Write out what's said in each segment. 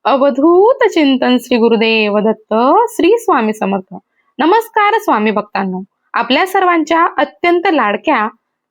अवधूत चिंतन श्री गुरुदेव दत्त श्री स्वामी समर्थ. नमस्कार स्वामी भक्तांनो, आपल्या सर्वांच्या अत्यंत लाडक्या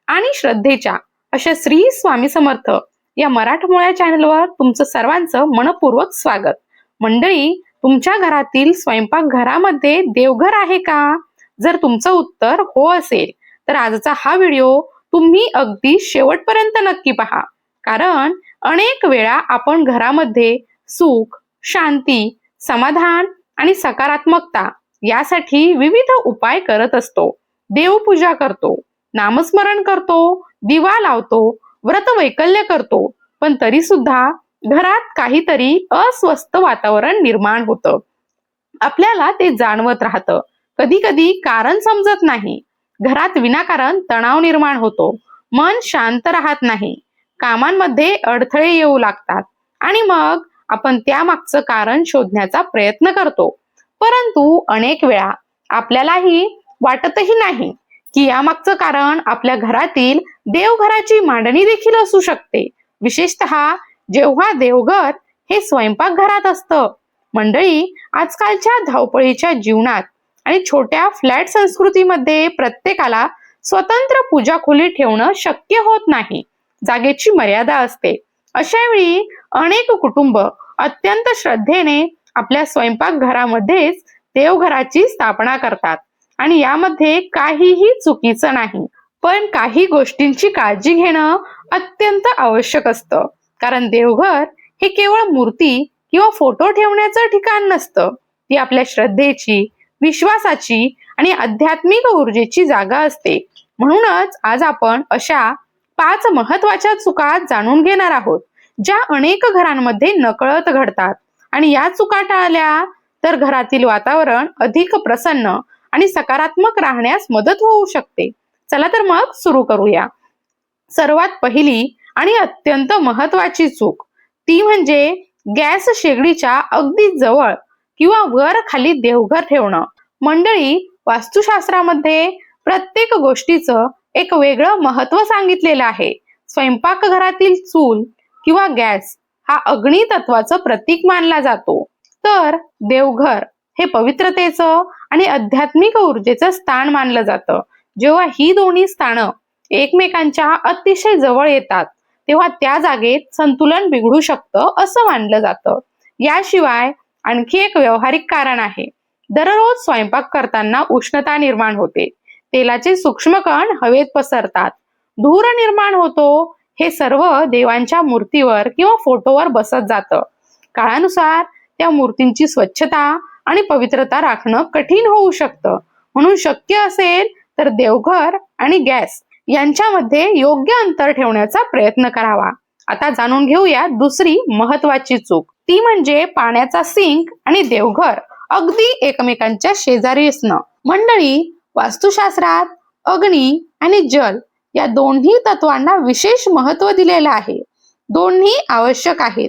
आणि श्रद्धेच्या अशा श्री स्वामी समर्थ या मराठमोळ्या चॅनलवर तुमचं सर्वांचं मनपूर्वक स्वागत. मंडळी, तुमच्या घरातील स्वयंपाक घरामध्ये देवघर आहे का? जर तुमचं उत्तर हो असेल तर आजचा हा व्हिडिओ तुम्ही अगदी शेवटपर्यंत नक्की पहा. कारण अनेक वेळा आपण घरामध्ये सुख, शांती, समाधान आणि सकारात्मकता यासाठी विविध उपाय करत असतो. देवपूजा करतो, नामस्मरण करतो, दिवा लावतो, व्रत वैकल्य करतो, पण तरी सुद्धा घरात काहीतरी अस्वस्थ वातावरण निर्माण होतं. आपल्याला ते जाणवत राहतं. कधी कधी कारण समजत नाही. घरात विनाकारण तणाव निर्माण होतो. मन शांत राहत नाही. कामांमध्ये अडथळे येऊ लागतात आणि मग आपण त्यामागचं कारण शोधण्याचा प्रयत्न करतो. परंतु अनेक वेळा आपल्यालाही वाटतही नाही की यामागचं कारण आपल्या घरातील देवघराची मांडणी देखील असू शकते. विशेषतः जेव्हा देवघर हे स्वयंपाकघरात असतं. मंडळी, आजकालच्या धावपळीच्या जीवनात आणि छोट्या फ्लॅट संस्कृतीमध्ये प्रत्येकाला स्वतंत्र पूजा खोली ठेवणं शक्य होत नाही. जागेची मर्यादा असते. अशा वेळी अनेक कुटुंब अत्यंत श्रद्धेने आपल्या स्वयंपाकघरामध्येच देवघराची स्थापना करतात आणि यामध्ये काहीही चुकीचं नाही. पण काही गोष्टींची काळजी घेणं अत्यंत आवश्यक असतं. कारण देवघर हे केवळ मूर्ती किंवा फोटो ठेवण्याचं ठिकाण नसतं. ती आपल्या श्रद्धेची, विश्वासाची आणि आध्यात्मिक ऊर्जेची जागा असते. म्हणूनच आज आपण अशा 5 महत्वाच्या चुका जाणून घेणार आहोत, ज्या अनेक घरांमध्ये नकळत घडतात. आणि या चुका टाळल्या तर घरातील वातावरण अधिक प्रसन्न आणि सकारात्मक राहण्यास मदत होऊ शकते. चला तर मग सुरू करूया. सर्वात पहिली आणि अत्यंत महत्वाची चूक ती म्हणजे गॅस शेगडीच्या अगदी जवळ किंवा वर खाली देवघर ठेवणं. मंडळी, वास्तुशास्त्रामध्ये प्रत्येक गोष्टीचं एक वेगळं महत्व सांगितलेलं आहे. स्वयंपाकघरातील चूल किंवा गॅस हा अग्नी तत्वाचं प्रतीक मानला जातो. तर देवघर हे पवित्रतेचं आणि आध्यात्मिक ऊर्जेचं स्थान मानलं जातं. जेव्हा ही दोन्ही स्थानं एकमेकांच्या अतिशय जवळ येतात तेव्हा त्या जागेत संतुलन बिघडू शकतं असं मानलं जातं. याशिवाय आणखी एक व्यावहारिक कारण आहे. दररोज स्वयंपाक करताना उष्णता निर्माण होते. तेलाचे सूक्ष्म कण हवेत पसरतात. धूर निर्माण होतो. हे सर्व देवांच्या मूर्तीवर किंवा फोटोवर बसत जातं. काळानुसार त्या मूर्तींची स्वच्छता आणि पवित्रता राखणं कठीण होऊ शकतं. म्हणून शक्य असेल तर देवघर आणि गॅस यांच्यामध्ये योग्य अंतर ठेवण्याचा प्रयत्न करावा. आता जाणून घेऊया दुसरी महत्वाची चूक. ती म्हणजे पाण्याचा सिंक आणि देवघर अगदी एकमेकांच्या शेजारी असणं. मंडळी, वास्तुशास्त्रात अग्नी आणि जल या दोन्ही तत्वांना विशेष महत्व दिलेलं आहे. दोन्ही आवश्यक आहेत.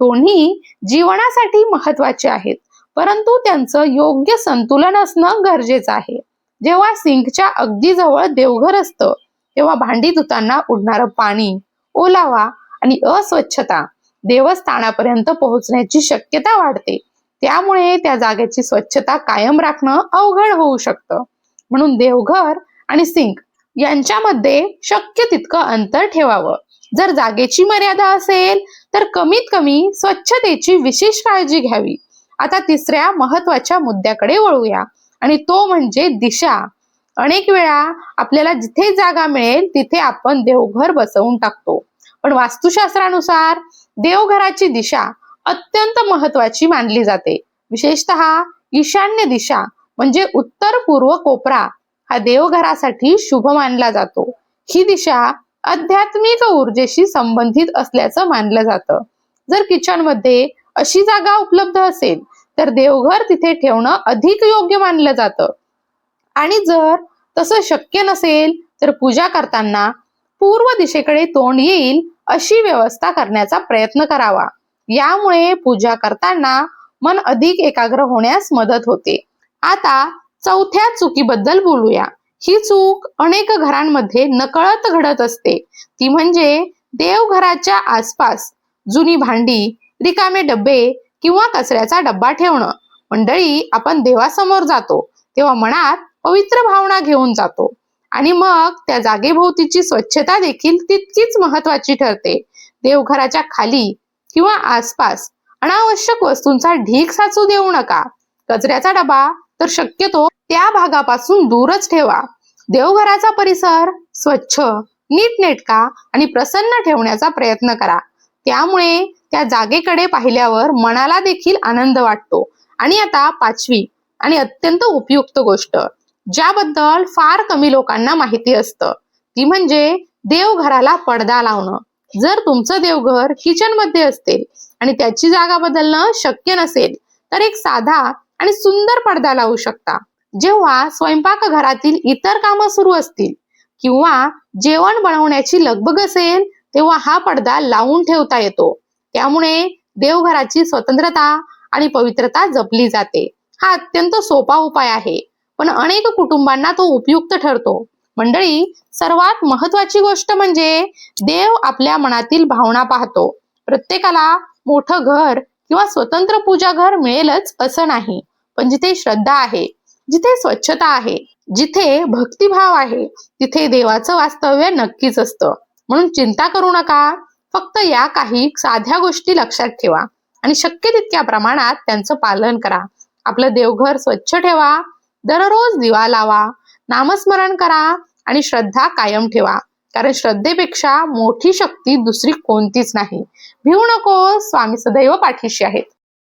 दोन्ही जीवनासाठी महत्वाचे आहेत. परंतु त्यांचं योग्य संतुलन असणं गरजेचं आहे. जेव्हा सिंकच्या अगदी जवळ देवघर असतं तेव्हा भांडी धुताना उडणारं पाणी, ओलावा आणि अस्वच्छता देवस्थानापर्यंत पोहोचण्याची शक्यता वाढते. त्यामुळे त्या जागेची स्वच्छता कायम राखणं अवघड होऊ शकतं. म्हणून देवघर आणि सिंक यांच्यामध्ये शक्य तितकं अंतर ठेवावं. जर जागेची मर्यादा असेल तर कमीत कमी स्वच्छतेची विशेष काळजी घ्यावी. आता तिसऱ्या महत्वाच्या मुद्द्याकडे वळूया आणि तो म्हणजे दिशा. अनेक वेळा आपल्याला जिथे जागा मिळेल तिथे आपण देवघर बसवून टाकतो. पण वास्तुशास्त्रानुसार देवघराची दिशा अत्यंत महत्वाची मानली जाते. विशेषतः ईशान्य दिशा म्हणजे उत्तर पूर्व कोपरा हा देवघरासाठी शुभ मानला जातो. ही दिशा आध्यात्मिक ऊर्जेशी संबंधित असल्याचं मानलं जातं. जर किचन मध्ये अशी जागा उपलब्ध असेल तर देवघर तिथे ठेवणं अधिक योग्य मानलं जातं. आणि जर तसं शक्य नसेल तर पूजा करताना पूर्व दिशेकडे तोंड येईल अशी व्यवस्था करण्याचा प्रयत्न करावा. यामुळे पूजा करताना मन अधिक एकाग्र होण्यास मदत होते. आता चौथ्या चुकीबद्दल बोलूया. ही चूक अनेक घरांमध्ये नकळत घडत असते. ती म्हणजे देवघराच्या आसपास जुनी भांडी, रिकामे डबे किंवा कचऱ्याचा डब्बा ठेवणं. मंडळी, आपण देवासमोर जातो तेव्हा मनात पवित्र भावना घेऊन जातो आणि मग त्या जागेभोवतीची स्वच्छता देखील तितकीच महत्वाची ठरते. देवघराच्या खाली किंवा आसपास अनावश्यक वस्तूंचा ढीग साचू देऊ नका. कचऱ्याचा डबा तर शक्यतो त्या भागापासून दूरच ठेवा. देवघराचा परिसर स्वच्छ, नीटनेटका आणि प्रसन्न ठेवण्याचा प्रयत्न करा. त्यामुळे त्या जागेकडे पाहिल्यावर मनाला देखील आनंद वाटतो. आणि आता 5वी आणि अत्यंत उपयुक्त गोष्ट, ज्याबद्दल फार कमी लोकांना माहिती असतं, ती म्हणजे देवघराला पडदा लावणं. जर तुमचं देवघर किचन मध्ये असेल आणि त्याची जागा बदलणं शक्य नसेल तर एक साधा आणि सुंदर पडदा लावू शकता. जेव्हा स्वयंपाकघरातील इतर कामं सुरू असतील किंवा जेवण बनवण्याची लगबग असेल तेव्हा हा पडदा लावून ठेवता येतो. त्यामुळे देवघराची स्वतंत्रता आणि पवित्रता जपली जाते. हा अत्यंत सोपा उपाय आहे, पण अनेक कुटुंबांना तो उपयुक्त ठरतो. मंडळी, सर्वात महत्वाची गोष्ट म्हणजे देव आपल्या मनातील भावना पाहतो. प्रत्येकाला मोठं घर किंवा स्वतंत्र पूजा घर मिळेलच असं नाही, पण जिथे श्रद्धा आहे, जिथे स्वच्छता आहे, जिथे भक्तिभाव आहे, तिथे देवाचं वास्तव्य नक्कीच असतं. म्हणून चिंता करू नका. फक्त या काही साध्या गोष्टी लक्षात ठेवा आणि शक्य तितक्या प्रमाणात त्यांचं पालन करा. आपलं देवघर स्वच्छ ठेवा, दररोज दिवा लावा, नामस्मरण करा आणि श्रद्धा कायम ठेवा. कारण श्रद्धेपेक्षा मोठी शक्ती दुसरी कोणतीच नाही. भिवू नको, स्वामी सदैव पाठीशी आहेत.